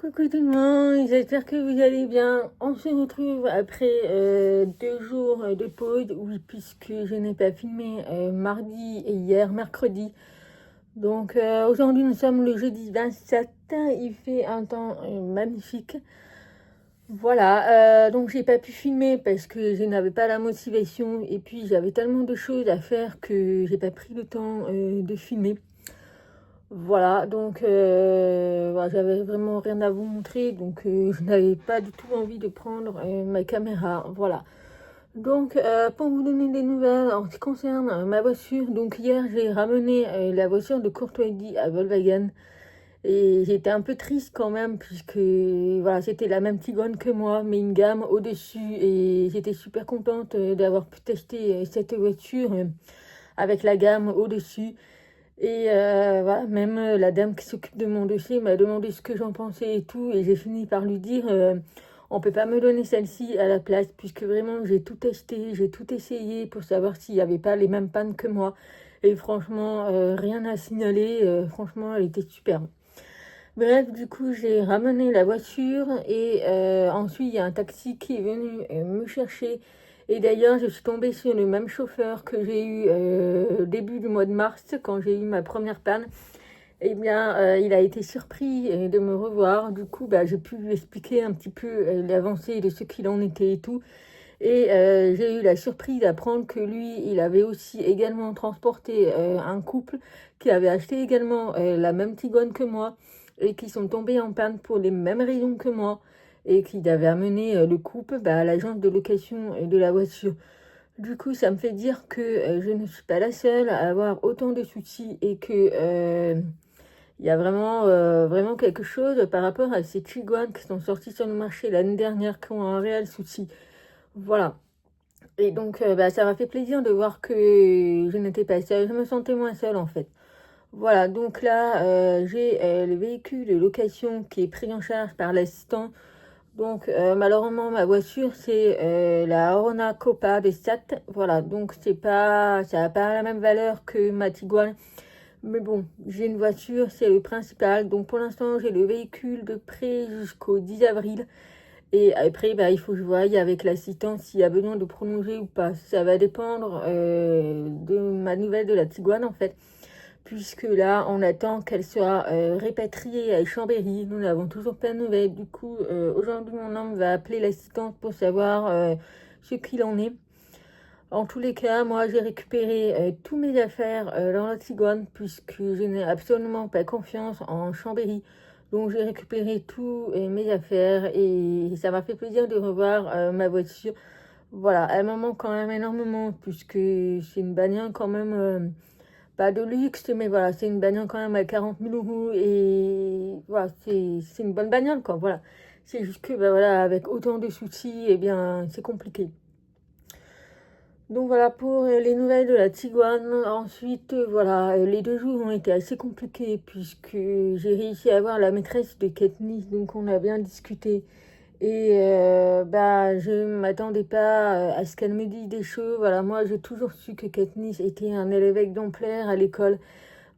Coucou tout le monde, j'espère que vous allez bien. On se retrouve après 2 jours de pause, oui, puisque je n'ai pas filmé mardi et hier, mercredi. Donc aujourd'hui nous sommes le jeudi 27, il fait un temps magnifique. Voilà, donc j'ai pas pu filmer parce que je n'avais pas la motivation et puis j'avais tellement de choses à faire que j'ai pas pris le temps de filmer. Voilà, donc voilà, j'avais vraiment rien à vous montrer, donc je n'avais pas du tout envie de prendre ma caméra. Voilà. Donc, pour vous donner des nouvelles en ce qui concerne ma voiture, donc hier j'ai ramené la voiture de Courtoisie à Volkswagen et j'étais un peu triste quand même puisque voilà, c'était la même Tiguan que moi, mais une gamme au-dessus et j'étais super contente d'avoir pu tester cette voiture avec la gamme au-dessus. Et voilà, même la dame qui s'occupe de mon dossier m'a demandé ce que j'en pensais et tout, et j'ai fini par lui dire on peut pas me donner celle-ci à la place, puisque vraiment j'ai tout testé, j'ai tout essayé pour savoir s'il n'y avait pas les mêmes pannes que moi. Et franchement, rien à signaler, franchement, elle était superbe. Bref, du coup, j'ai ramené la voiture et ensuite il y a un taxi qui est venu me chercher. Et d'ailleurs, je suis tombée sur le même chauffeur que j'ai eu au début du mois de mars quand j'ai eu ma première panne. Eh bien, il a été surpris de me revoir. Du coup, bah, j'ai pu lui expliquer un petit peu l'avancée de ce qu'il en était et tout. Et j'ai eu la surprise d'apprendre que lui, il avait aussi également transporté un couple qui avait acheté également la même Tigone que moi et qui sont tombés en panne pour les mêmes raisons que moi et qui avait amené le couple à l'agence de location de la voiture. Du coup, ça me fait dire que je ne suis pas la seule à avoir autant de soucis et que il y a vraiment quelque chose par rapport à ces Tiguan qui sont sortis sur le marché l'année dernière qui ont un réel souci. Voilà. Et donc, ça m'a fait plaisir de voir que je n'étais pas seule. Je me sentais moins seule en fait. Voilà, donc là, j'ai le véhicule de location qui est pris en charge par l'assistant. Donc, malheureusement, ma voiture, c'est la Arona Copa de 7. Voilà, donc ça n'a pas la même valeur que ma Tiguan. Mais bon, j'ai une voiture, c'est le principal. Donc, pour l'instant, j'ai le véhicule de prêt jusqu'au 10 avril. Et après, il faut que je voie avec l'assistant s'il y a besoin de prolonger ou pas. Ça va dépendre de ma nouvelle de la Tiguan en fait, puisque là, on attend qu'elle soit répatriée à Chambéry. Nous n'avons toujours pas de nouvelles. Du coup, aujourd'hui, mon homme va appeler l'assistante pour savoir ce qu'il en est. En tous les cas, moi, j'ai récupéré tous mes affaires dans la Tiguan, puisque je n'ai absolument pas confiance en Chambéry. Donc, j'ai récupéré tous mes affaires et ça m'a fait plaisir de revoir ma voiture. Voilà, elle me manque quand même énormément, puisque c'est une bagnole quand même, pas de luxe, mais voilà, c'est une bagnole quand même à 40 000 euros et voilà, c'est une bonne bagnole, quoi. Voilà, c'est juste que, voilà, avec autant de soucis, eh bien, c'est compliqué. Donc voilà pour les nouvelles de la Tiguan. Ensuite, voilà, les 2 jours ont été assez compliqués puisque j'ai réussi à avoir la maîtresse de Katniss, donc on a bien discuté. Et je m'attendais pas à ce qu'elle me dise des choses. Voilà, moi j'ai toujours su que Katniss était un élève exemplaire à l'école.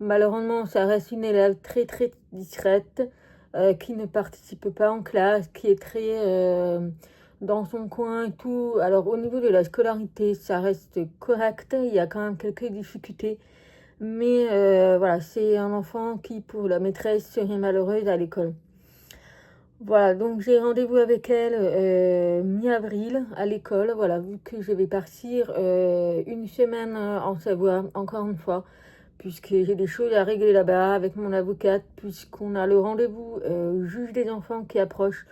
Malheureusement, ça reste une élève très très discrète, qui ne participe pas en classe, qui est très dans son coin et tout. Alors au niveau de la scolarité, ça reste correct. Il y a quand même quelques difficultés. Mais voilà, c'est un enfant qui, pour la maîtresse, serait malheureuse à l'école. Voilà, donc j'ai rendez-vous avec elle mi-avril à l'école. Voilà, vu que je vais partir une semaine en Savoie, encore une fois, puisque j'ai des choses à régler là-bas avec mon avocate, puisqu'on a le rendez-vous juge des enfants qui approche.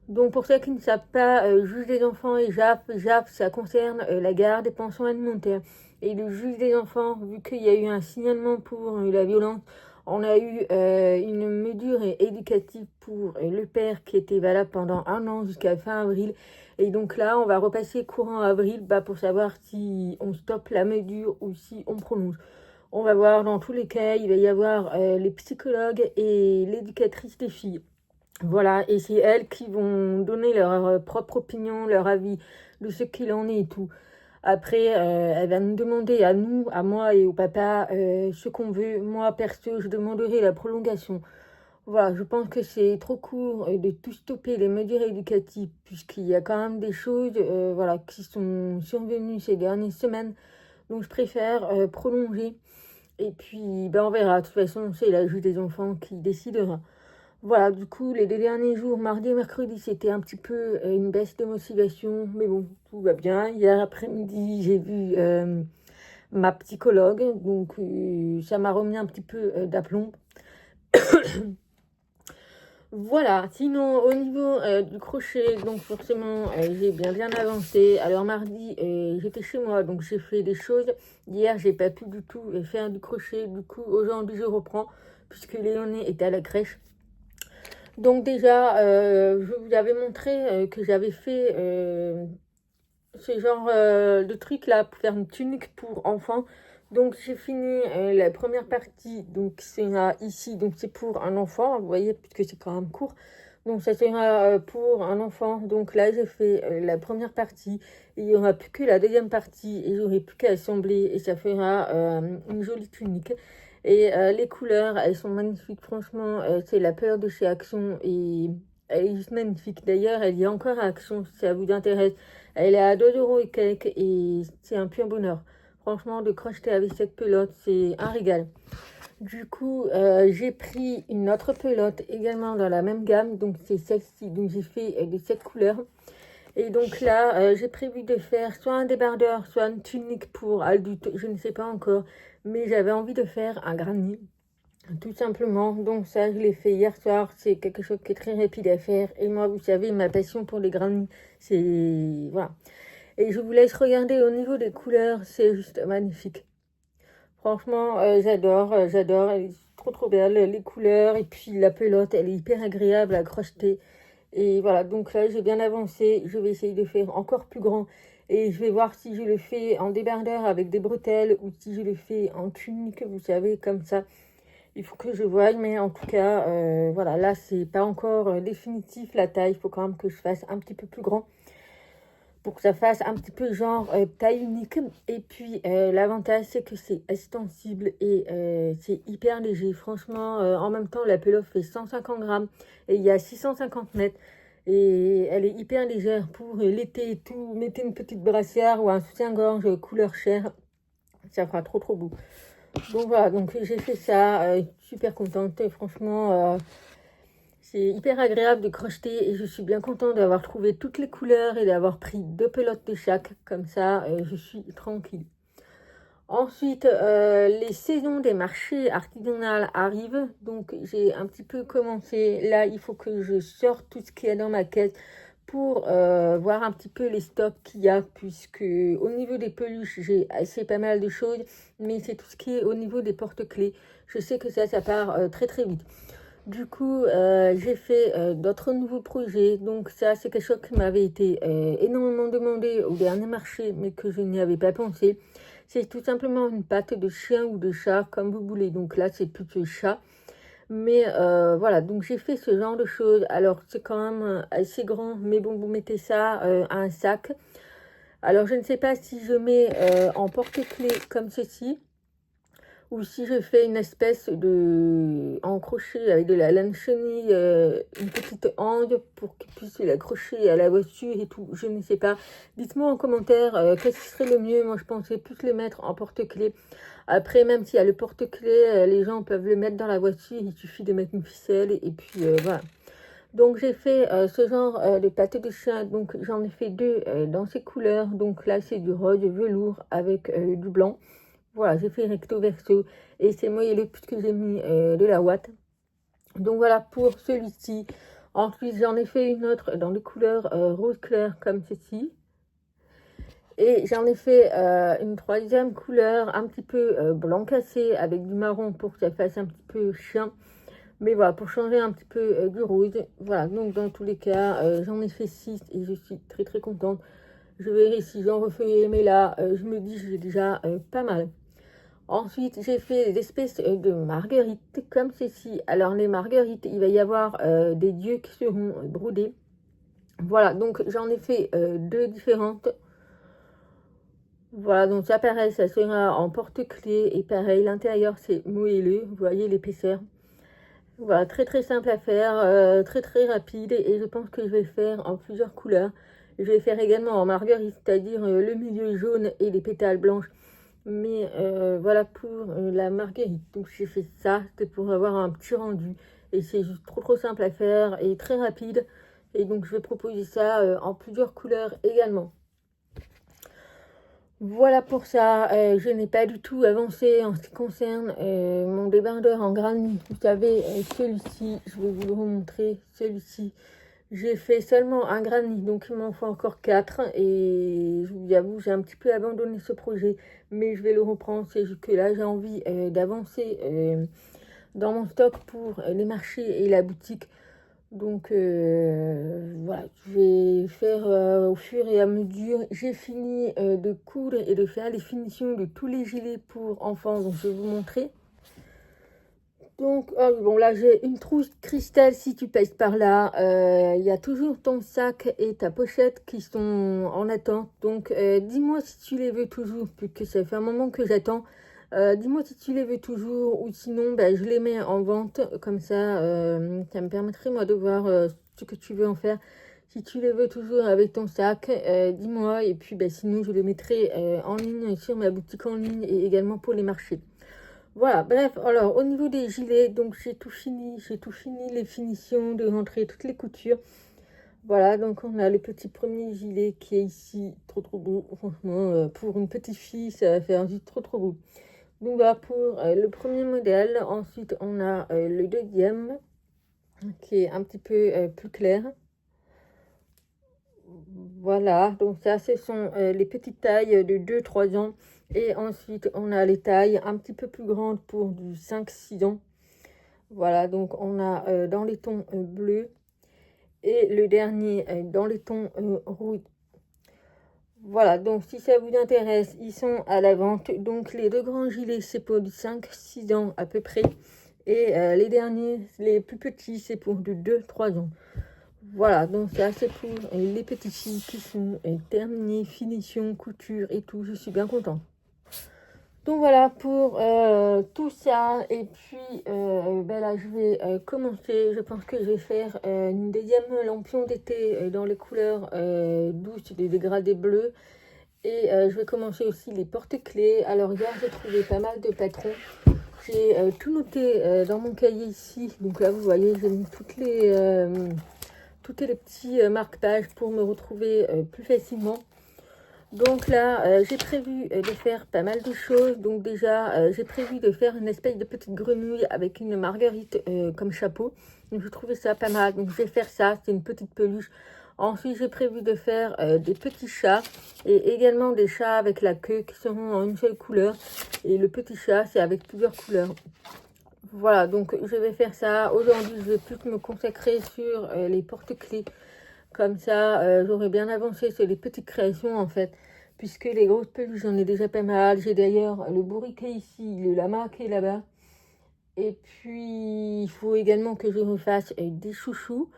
Donc pour ceux qui ne savent pas, juge des enfants et JAF, ça concerne la garde des pensions alimentaires. Et le juge des enfants, vu qu'il y a eu un signalement pour la violence, on a eu une mesure éducative pour le père qui était valable pendant 1 an jusqu'à fin avril. Et donc là, on va repasser courant avril pour savoir si on stoppe la mesure ou si on prolonge. On va voir, dans tous les cas, il va y avoir les psychologues et l'éducatrice des filles. Voilà, et c'est elles qui vont donner leur propre opinion, leur avis de ce qu'il en est et tout. Après, elle va nous demander à nous, à moi et au papa, ce qu'on veut. Moi, perso, je demanderai la prolongation. Voilà, je pense que c'est trop court de tout stopper les mesures éducatives, puisqu'il y a quand même des choses voilà, qui sont survenues ces dernières semaines. Donc je préfère prolonger. Et puis ben, on verra. De toute façon, c'est la juge des enfants qui décidera. Voilà, du coup, les 2 derniers jours, mardi et mercredi, c'était un petit peu une baisse de motivation. Mais bon, tout va bien. Hier après-midi, j'ai vu ma psychologue. Donc ça m'a remis un petit peu d'aplomb. Voilà, sinon au niveau du crochet, donc forcément j'ai bien avancé. Alors mardi j'étais chez moi, donc j'ai fait des choses. Hier j'ai pas pu du tout faire du crochet, du coup aujourd'hui je reprends puisque Léonie était à la crèche. Donc déjà je vous avais montré que j'avais fait ce genre de truc là pour faire une tunique pour enfants. Donc j'ai fini la première partie, donc c'est là ici, donc c'est pour un enfant, vous voyez, puisque c'est quand même court. Donc ça sera pour un enfant. Donc là j'ai fait la première partie, et il n'y aura plus que la deuxième partie, et j'aurai plus qu'à assembler, et ça fera une jolie tunique. Et les couleurs, elles sont magnifiques, franchement, c'est la peur de chez Action, et elle est juste magnifique. D'ailleurs, elle y est encore à Action, si ça vous intéresse. Elle est à 2 € et quelques et c'est un pur bonheur. Franchement, de crocheter avec cette pelote, c'est un régal. Du coup, j'ai pris une autre pelote également dans la même gamme. Donc, c'est celle-ci. Donc, j'ai fait de cette couleur. Et donc là, j'ai prévu de faire soit un débardeur, soit une tunique pour adulte. Je ne sais pas encore. Mais j'avais envie de faire un granny. Tout simplement. Donc ça, je l'ai fait hier soir. C'est quelque chose qui est très rapide à faire. Et moi, vous savez, ma passion pour les granny, c'est... Voilà. Et je vous laisse regarder au niveau des couleurs, c'est juste magnifique. Franchement, j'adore, elle est trop belle, les couleurs, et puis la pelote, elle est hyper agréable à crocheter. Et voilà, donc là, j'ai bien avancé, je vais essayer de faire encore plus grand, et je vais voir si je le fais en débardeur avec des bretelles, ou si je le fais en tunique, vous savez, comme ça. Il faut que je voie, mais en tout cas, voilà, là, c'est pas encore définitif la taille, il faut quand même que je fasse un petit peu plus grand, pour que ça fasse un petit peu genre taille unique. Et puis l'avantage c'est que c'est extensible et c'est hyper léger. Franchement, en même temps la pelote fait 150 grammes et il y a 650 mètres. Et elle est hyper légère pour l'été et tout. Mettez une petite brassière ou un soutien-gorge couleur chair. Ça fera trop beau. Donc voilà, donc j'ai fait ça. Super contente. Et franchement... c'est hyper agréable de crocheter et je suis bien contente d'avoir trouvé toutes les couleurs et d'avoir pris 2 pelotes de chaque. Comme ça, je suis tranquille. Ensuite, les saisons des marchés artisanaux arrivent. Donc, j'ai un petit peu commencé. Là, il faut que je sorte tout ce qu'il y a dans ma caisse pour voir un petit peu les stocks qu'il y a. Puisque au niveau des peluches, j'ai assez pas mal de choses. Mais c'est tout ce qui est au niveau des porte-clés. Je sais que ça part très vite. Du coup, j'ai fait d'autres nouveaux projets. Donc ça, c'est quelque chose qui m'avait été énormément demandé au dernier marché, mais que je n'y avais pas pensé. C'est tout simplement une pâte de chien ou de chat, comme vous voulez. Donc là, c'est plutôt chat. Mais voilà, donc j'ai fait ce genre de choses. Alors, c'est quand même assez grand, mais bon, vous mettez ça à un sac. Alors, je ne sais pas si je mets en porte-clés comme ceci, ou si je fais une espèce de en crochet avec de la laine chenille, une petite angle pour qu'il puisse l'accrocher à la voiture et tout, je ne sais pas. Dites-moi en commentaire qu'est-ce qui serait le mieux. Moi je pensais plus le mettre en porte-clés. Après, même s'il y a le porte-clés, les gens peuvent le mettre dans la voiture, il suffit de mettre une ficelle et puis voilà. Donc j'ai fait ce genre de pâté de chien, donc j'en ai fait 2 dans ces couleurs. Donc là c'est du rose velours avec du blanc. Voilà, j'ai fait recto verso et c'est moelleux puisque j'ai mis de la ouate. Donc voilà pour celui-ci. Ensuite, j'en ai fait une autre dans les couleurs rose clair comme ceci. Et j'en ai fait une troisième couleur un petit peu blanc cassé avec du marron pour que ça fasse un petit peu chien. Mais voilà, pour changer un petit peu du rose. Voilà, donc dans tous les cas, j'en ai fait 6 et je suis très contente. Je verrai si j'en refais, mais là, je me dis que j'ai déjà pas mal. Ensuite, j'ai fait des espèces de marguerites comme ceci. Alors, les marguerites, il va y avoir des dieux qui seront brodés. Voilà, donc j'en ai fait 2 différentes. Voilà, donc ça pareil, ça sera en porte-clés. Et pareil, l'intérieur, c'est moelleux. Vous voyez l'épaisseur. Voilà, très très simple à faire, très très rapide et je pense que je vais le faire en plusieurs couleurs. Je vais le faire également en marguerite, c'est-à-dire le milieu jaune et les pétales blanches. Mais voilà pour la marguerite. Donc j'ai fait ça, c'était pour avoir un petit rendu. Et c'est juste trop trop simple à faire et très rapide. Et donc je vais proposer ça en plusieurs couleurs également. Voilà pour ça, je n'ai pas du tout avancé en ce qui concerne mon débardeur en granit. Vous savez, celui-ci, je vais vous le remontrer, celui-ci. J'ai fait seulement un granit, donc il m'en faut encore 4. Et je vous avoue, j'ai un petit peu abandonné ce projet, mais je vais le reprendre. C'est juste que là, j'ai envie d'avancer dans mon stock pour les marchés et la boutique. Donc voilà, je vais faire au fur et à mesure. J'ai fini de coudre et de faire les finitions de tous les gilets pour enfants, donc je vais vous montrer. Donc bon, là j'ai une trousse cristal si tu passes par là. Il y a toujours ton sac et ta pochette qui sont en attente. Donc dis-moi si tu les veux toujours, puisque ça fait un moment que j'attends. Dis-moi si tu les veux toujours ou sinon je les mets en vente. Comme ça me permettrait moi de voir ce que tu veux en faire. Si tu les veux toujours avec ton sac, dis-moi. Et puis sinon je les mettrai en ligne sur ma boutique en ligne et également pour les marchés. Voilà, bref, alors au niveau des gilets, donc j'ai tout fini, les finitions de rentrer toutes les coutures. Voilà, donc on a le petit premier gilet qui est ici, trop trop beau, franchement, pour une petite fille, ça va faire juste trop trop beau. Donc voilà pour le premier modèle, ensuite on a le deuxième, qui est un petit peu plus clair. Voilà, donc ça ce sont les petites tailles de 2-3 ans. Et ensuite on a les tailles un petit peu plus grandes pour du 5-6 ans. Voilà, donc on a dans les tons bleus et le dernier dans les tons rouges. Voilà, donc si ça vous intéresse, ils sont à la vente. Donc les deux grands gilets, c'est pour du 5-6 ans à peu près. Et les derniers, les plus petits, c'est pour du 2-3 ans. Voilà, donc ça c'est pour les petites filles qui sont terminées, finition, couture et tout. Je suis bien contente. Donc voilà pour tout ça. Et puis là je vais commencer. Je pense que je vais faire une deuxième lampion d'été dans les couleurs douces, des dégradés bleus. Et je vais commencer aussi les porte-clés. Alors hier j'ai trouvé pas mal de patrons. J'ai tout noté dans mon cahier ici. Donc là vous voyez j'ai mis tous les petits marque-pages pour me retrouver plus facilement. Donc là, j'ai prévu de faire pas mal de choses. Donc déjà, j'ai prévu de faire une espèce de petite grenouille avec une marguerite comme chapeau. Donc je trouvais ça pas mal. Donc je vais faire ça, c'est une petite peluche. Ensuite, j'ai prévu de faire des petits chats et également des chats avec la queue qui seront en une seule couleur. Et le petit chat, c'est avec plusieurs couleurs. Voilà, donc je vais faire ça. Aujourd'hui, je vais plus me consacrer sur les porte-clés. Comme ça, j'aurais bien avancé sur les petites créations en fait. Puisque les grosses peluches, j'en ai déjà pas mal. J'ai d'ailleurs le bourriquet ici, le lama qui est là-bas. Et puis, il faut également que je refasse des chouchous.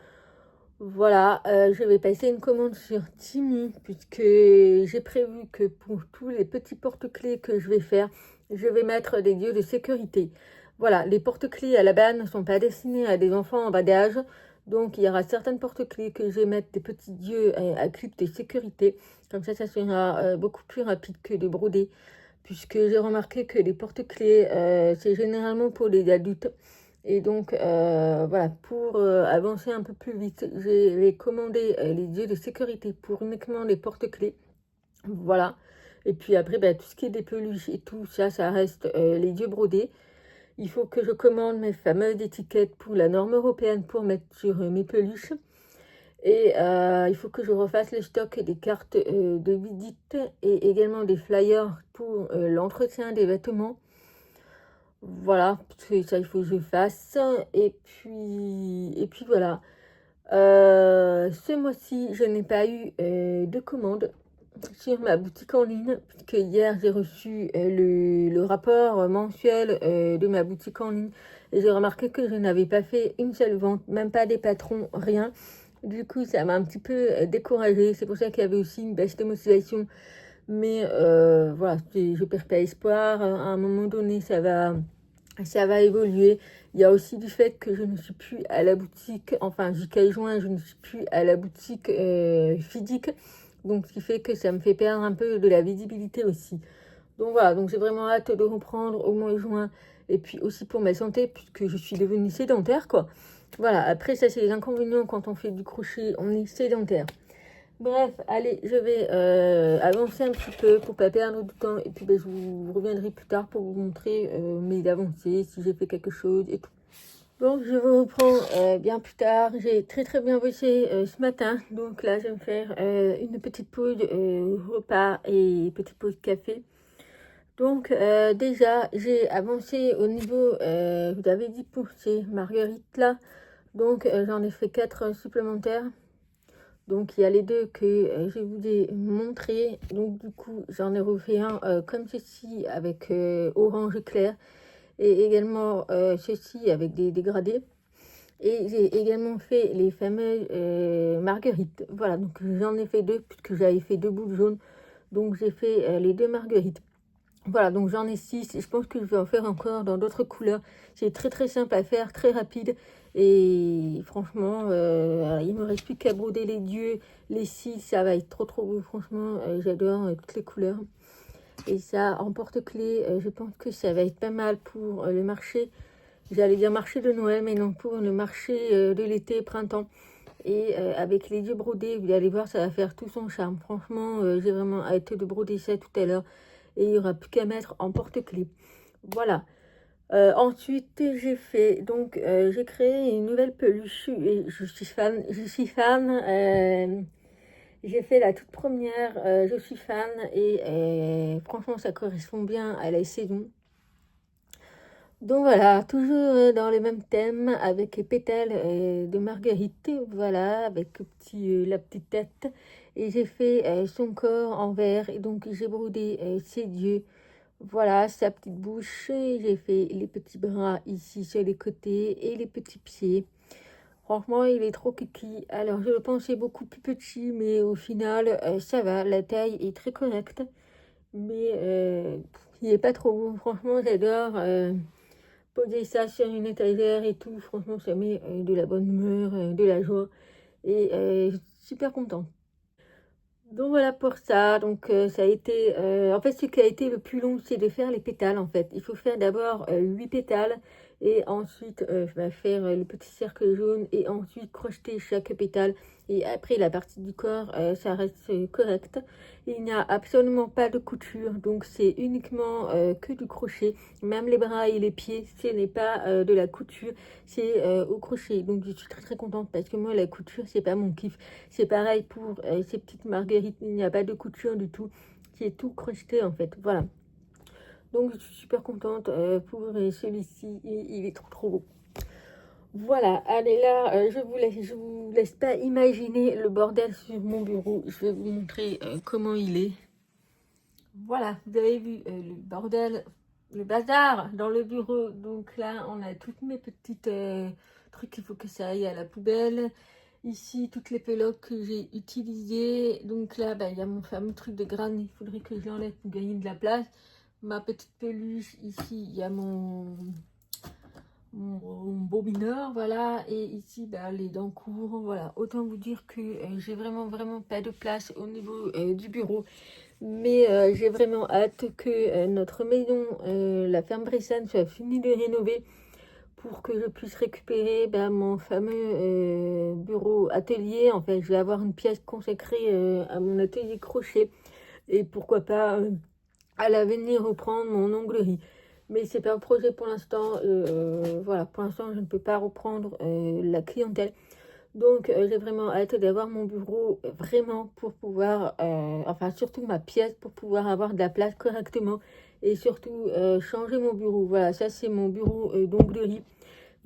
Voilà, je vais passer une commande sur Temu. Puisque j'ai prévu que pour tous les petits porte-clés que je vais faire, je vais mettre des lieux de sécurité. Voilà, les porte-clés à la base ne sont pas destinés à des enfants en bas d'âge. Donc, il y aura certaines porte-clés que je vais mettre des petits dieux à clip de sécurité. Comme ça sera beaucoup plus rapide que de broder. Puisque j'ai remarqué que les porte-clés, c'est généralement pour les adultes. Et donc, voilà, pour avancer un peu plus vite, j'ai commandé les dieux de sécurité pour uniquement les porte-clés. Voilà. Et puis après, tout ce qui est des peluches et tout ça, ça reste les dieux brodés. Il faut que je commande mes fameuses étiquettes pour la norme européenne pour mettre sur mes peluches. Et il faut que je refasse le stock des cartes de visite et également des flyers pour l'entretien des vêtements. Voilà, ça il faut que je fasse. Et puis voilà. Ce mois-ci, je n'ai pas eu de commande sur ma boutique en ligne, puisque hier j'ai reçu le rapport mensuel de ma boutique en ligne et j'ai remarqué que je n'avais pas fait une seule vente, même pas des patrons, rien. Du coup, ça m'a un petit peu découragée. C'est pour ça qu'il y avait aussi une baisse de motivation. Mais voilà, je perds pas espoir. À un moment donné, ça va ça va évoluer. Il y a aussi du fait que je ne suis plus à la boutique, enfin jusqu'à juin, je ne suis plus à la boutique physique. Donc, ce qui fait que ça me fait perdre un peu de la visibilité aussi. Donc voilà, donc j'ai vraiment hâte de reprendre au mois de juin. Et puis aussi pour ma santé, puisque je suis devenue sédentaire, quoi. Voilà, après ça c'est les inconvénients quand on fait du crochet, on est sédentaire. Bref, allez, je vais avancer un petit peu pour pas perdre du temps. Et puis ben, je vous reviendrai plus tard pour vous montrer mes avancées, si j'ai fait quelque chose et tout. Donc je vous reprends bien plus tard. J'ai très bien bossé ce matin. Donc là, je vais me faire une petite pause repas et petite pause café. Donc déjà, j'ai avancé au niveau, vous avez dit pour ces marguerites là. Donc j'en ai fait 4 supplémentaires. Donc il y a les deux que je vous ai montrés. Donc du coup, j'en ai refait un comme ceci avec orange clair. Et également ceci avec des dégradés. Et j'ai également fait les fameuses marguerites. Voilà, donc j'en ai fait 2 puisque j'avais fait 2 boules jaunes. Donc j'ai fait les 2 marguerites. Voilà, donc j'en ai 6 et je pense que je vais en faire encore dans d'autres couleurs. C'est très simple à faire, très rapide. Et franchement, il me reste plus qu'à broder les dieux, les cils, ça va être trop beau. Franchement, j'adore toutes les couleurs. Et ça, en porte-clés, je pense que ça va être pas mal pour le marché. J'allais dire marché de Noël, mais non, pour le marché de l'été, printemps. Et avec les dieux brodés, vous allez voir, ça va faire tout son charme. Franchement, j'ai vraiment hâte de broder ça tout à l'heure. Et il n'y aura plus qu'à mettre en porte-clés. Voilà. Ensuite, j'ai fait, donc, j'ai créé une nouvelle peluche et je suis fan. J'ai fait la toute première, je suis fan et franchement, ça correspond bien à la saison. Donc voilà, toujours dans les mêmes thèmes, avec les pétales de marguerite, voilà, avec la petite tête. Et j'ai fait son corps en verre, et donc j'ai brodé ses yeux, voilà, sa petite bouche. Et j'ai fait les petits bras ici sur les côtés et les petits pieds. Franchement, il est trop kiki. Alors, je le pensais beaucoup plus petit, mais au final, ça va, la taille est très correcte. Mais il est pas trop beau, franchement, j'adore. Poser ça sur une étagère et tout, franchement, ça met de la bonne humeur, de la joie. Et je suis super contente. Donc voilà pour ça. Donc ça a été... en fait, ce qui a été le plus long, c'est de faire les pétales, en fait. Il faut faire d'abord 8 pétales. Et ensuite, je vais faire le petit cercle jaune. Et ensuite, crocheter chaque pétale. Et après, la partie du corps, ça reste correct. Il n'y a absolument pas de couture. Donc, c'est uniquement que du crochet. Même les bras et les pieds, ce n'est pas de la couture. C'est au crochet. Donc, je suis très contente parce que moi, la couture, c'est pas mon kiff. C'est pareil pour ces petites marguerites, il n'y a pas de couture du tout, c'est tout crocheté en fait, voilà. Donc je suis super contente pour celui-ci, il est trop beau. Voilà, allez là, je vous laisse pas imaginer le bordel sur mon bureau, je vais vous montrer comment il est. Voilà, vous avez vu le bordel, le bazar dans le bureau. Donc là, on a toutes mes petites trucs, il faut que ça aille à la poubelle. Ici, toutes les pelotes que j'ai utilisées. Donc là, il y a mon fameux truc de graines. Il faudrait que je l'enlève pour gagner de la place. Ma petite peluche, ici, il y a mon bobineur, voilà. Et ici, les dents courent, voilà. Autant vous dire que j'ai vraiment pas de place au niveau du bureau. Mais j'ai vraiment hâte que notre maison, la ferme Bressane, soit finie de rénover pour que je puisse récupérer mon fameux bureau atelier. En fait, je vais avoir une pièce consacrée à mon atelier crochet et pourquoi pas à l'avenir reprendre mon onglerie. Mais c'est pas un projet pour l'instant. Voilà, pour l'instant, je ne peux pas reprendre la clientèle. Donc, j'ai vraiment hâte d'avoir mon bureau vraiment pour pouvoir, enfin, surtout ma pièce pour pouvoir avoir de la place correctement et surtout changer mon bureau. Voilà, ça, c'est mon bureau d'onglerie.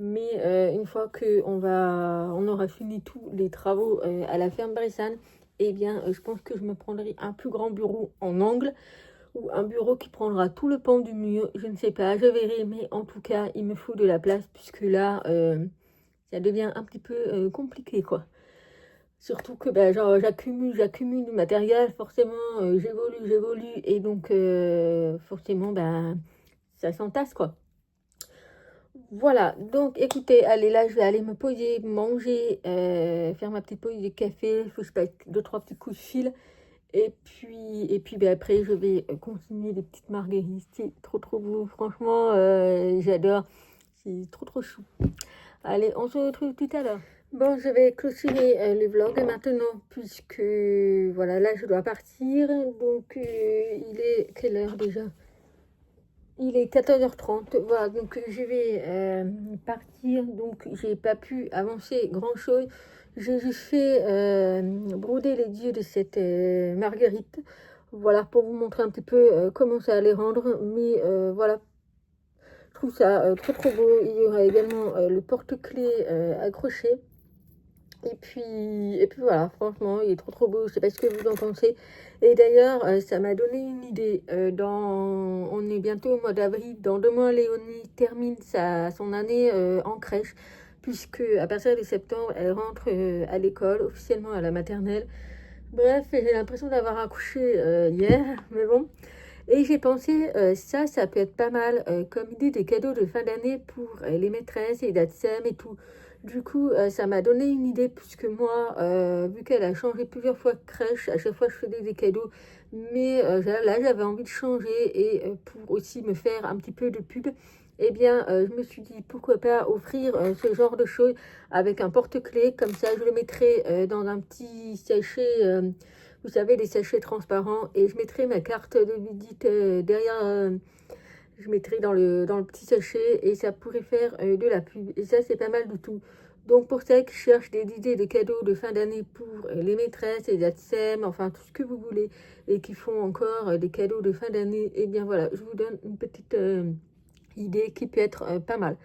Mais une fois on aura fini tous les travaux à la ferme Bressane, eh bien, je pense que je me prendrai un plus grand bureau en angle ou un bureau qui prendra tout le pan du mur. Je ne sais pas, je verrai, mais en tout cas, il me faut de la place puisque là, ça devient un petit peu compliqué, quoi. Surtout que genre, j'accumule du matériel, forcément, j'évolue, et donc forcément, ça s'entasse, quoi. Voilà, donc écoutez, allez, là, je vais aller me poser, manger, faire ma petite pause de café, faut que je passe 2-3 petits coups de fil. Et puis ben, après, je vais continuer les petites marguerites. C'est trop, trop beau. Franchement, j'adore. C'est trop, trop chou. Allez, on se retrouve tout à l'heure. Bon, je vais clôturer le vlog maintenant, puisque voilà, là, je dois partir. Donc, il est quelle heure déjà? Il est 14h30. Voilà, donc je vais partir. Donc, j'ai pas pu avancer grand-chose. J'ai juste fait broder les yeux de cette marguerite. Voilà, pour vous montrer un petit peu comment ça allait rendre. Mais voilà, je trouve ça trop trop beau. Il y aura également le porte-clés accroché. Et puis voilà, franchement, il est trop trop beau. Je sais pas ce que vous en pensez. Et d'ailleurs, ça m'a donné une idée. On est bientôt au mois d'avril. Dans 2 mois, Léonie termine son année en crèche, puisque à partir de septembre, elle rentre à l'école, officiellement à la maternelle. Bref, j'ai l'impression d'avoir accouché hier, mais bon. Et j'ai pensé, ça peut être pas mal comme idée de cadeaux de fin d'année pour les maîtresses et d'ATSEM et tout. Du coup, ça m'a donné une idée, puisque moi, vu qu'elle a changé plusieurs fois de crèche, à chaque fois je faisais des cadeaux, mais là j'avais envie de changer et pour aussi me faire un petit peu de pub, eh bien, je me suis dit pourquoi pas offrir ce genre de choses avec un porte-clés, comme ça je le mettrai dans un petit sachet. Vous savez, des sachets transparents, et je mettrai ma carte de visite derrière, je mettrai dans le petit sachet, et ça pourrait faire de la pub, et ça c'est pas mal du tout. Donc pour celles qui cherchent des idées de cadeaux de fin d'année pour les maîtresses, les ATSEM, enfin tout ce que vous voulez, et qui font encore des cadeaux de fin d'année, et bien voilà, je vous donne une petite idée qui peut être pas mal.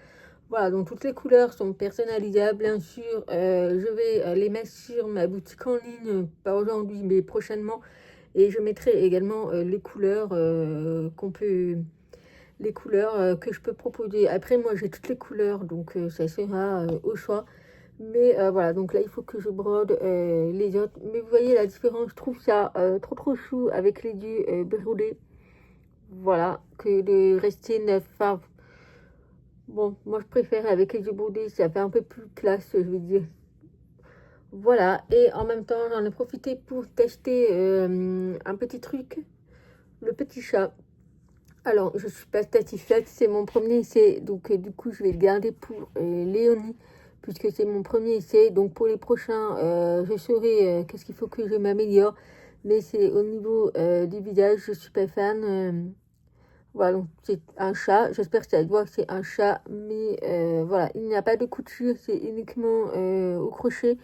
Voilà, donc toutes les couleurs sont personnalisables, bien sûr. Je vais les mettre sur ma boutique en ligne, pas aujourd'hui, mais prochainement. Et je mettrai également les couleurs les couleurs que je peux proposer. Après, moi, j'ai toutes les couleurs, donc ça sera au choix. Mais voilà, donc là, il faut que je brode les autres. Mais vous voyez la différence, je trouve ça trop trop chou avec les yeux brodés. Voilà, que de rester neuf. Enfin, bon, moi je préfère avec les yeux brodés, ça fait un peu plus classe, je veux dire. Voilà, et en même temps, j'en ai profité pour tester un petit truc, le petit chat. Alors, je suis pas satisfaite, c'est mon premier essai, donc du coup, je vais le garder pour Léonie, puisque c'est mon premier essai. Donc, pour les prochains, je saurai qu'est-ce qu'il faut que je m'améliore. Mais c'est au niveau du visage, je suis pas fan. Voilà, donc c'est un chat. J'espère que ça se voit que c'est un chat, mais voilà, il n'y a pas de couture, c'est uniquement au crochet.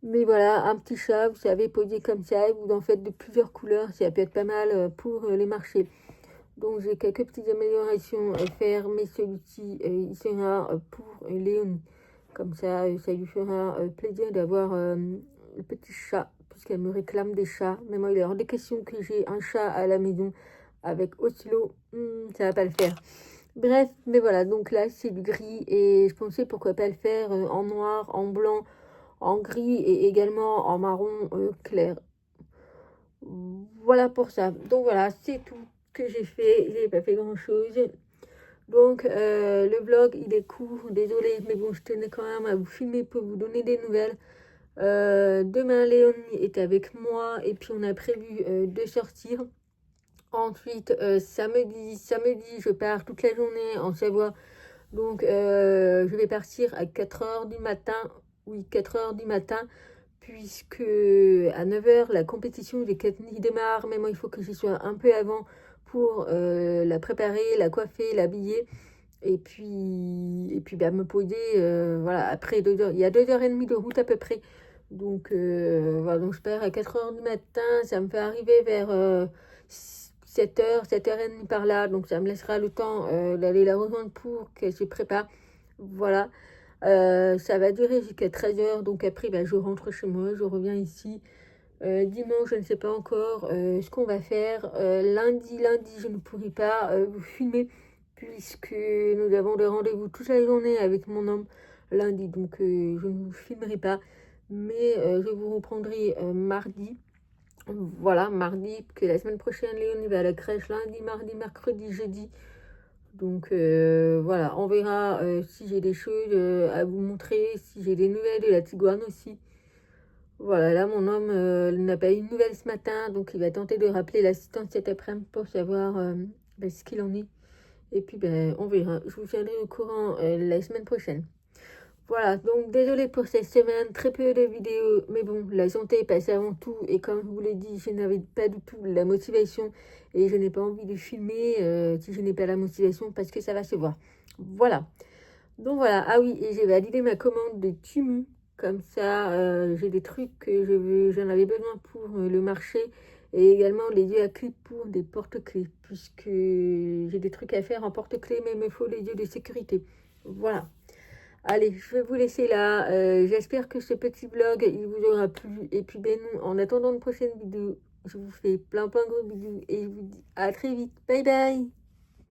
Mais voilà, un petit chat, vous savez, posé comme ça, et vous en faites de plusieurs couleurs, ça peut être pas mal pour les marchés. Donc j'ai quelques petites améliorations à faire, mais celui-ci, il sera pour Léonie. Comme ça, ça lui fera plaisir d'avoir le petit chat, puisqu'elle me réclame des chats. Mais moi, il est hors de question que j'ai un chat à la maison avec Oslo. Ça va pas le faire. Bref, mais voilà, donc là, c'est du gris, et je pensais pourquoi pas le faire en noir, en blanc, en gris, et également en marron clair. Voilà pour ça. Donc voilà, c'est tout que j'ai fait. J'ai pas fait grand chose. Donc le vlog il est court, désolé, mais bon, je tenais quand même à vous filmer pour vous donner des nouvelles. Demain, Léonie est avec moi, et puis on a prévu de sortir. Ensuite, samedi, je pars toute la journée en Savoie. Donc je vais partir à 4h du matin. Oui, 4h du matin, puisque à 9h, la compétition des Katniss démarre. Mais moi, il faut que j'y sois un peu avant pour la préparer, la coiffer, l'habiller. Et puis bah, me poser, voilà, après 2 heures. Il y a 2h30 de route à peu près. Donc, voilà, donc je pars à 4h du matin. Ça me fait arriver vers 7h, 7h30 par là. Donc, ça me laissera le temps d'aller la rejoindre pour qu'elle se prépare. Voilà. Ça va durer jusqu'à 13h, donc après bah, je rentre chez moi, je reviens ici. Dimanche, je ne sais pas encore ce qu'on va faire. Lundi, je ne pourrai pas vous filmer, puisque nous avons des rendez-vous toute la journée avec mon homme lundi, donc je ne vous filmerai pas. Mais je vous reprendrai mardi. Voilà, mardi, que la semaine prochaine, Léonie va à la crèche lundi, mardi, mercredi, jeudi. Donc voilà, on verra si j'ai des choses à vous montrer, si j'ai des nouvelles de la Tiguan aussi. Voilà, là mon homme n'a pas eu de nouvelles ce matin, donc il va tenter de rappeler l'assistante cet après-midi pour savoir ce qu'il en est. Et puis on verra, je vous tiendrai au courant la semaine prochaine. Voilà, donc désolée pour cette semaine, très peu de vidéos, mais bon, la santé passe avant tout, et comme je vous l'ai dit, je n'avais pas du tout la motivation, et je n'ai pas envie de filmer si je n'ai pas la motivation, parce que ça va se voir. Voilà, donc voilà, ah oui, et j'ai validé ma commande de Temu, comme ça, j'ai des trucs que j'en avais besoin pour le marché, et également les yeux à clip pour des porte-clés, puisque j'ai des trucs à faire en porte-clés, mais il me faut les yeux de sécurité. Voilà. Allez, je vais vous laisser là. J'espère que ce petit vlog, il vous aura plu. Et puis, en attendant une prochaine vidéo, je vous fais plein de gros bisous et je vous dis à très vite. Bye bye!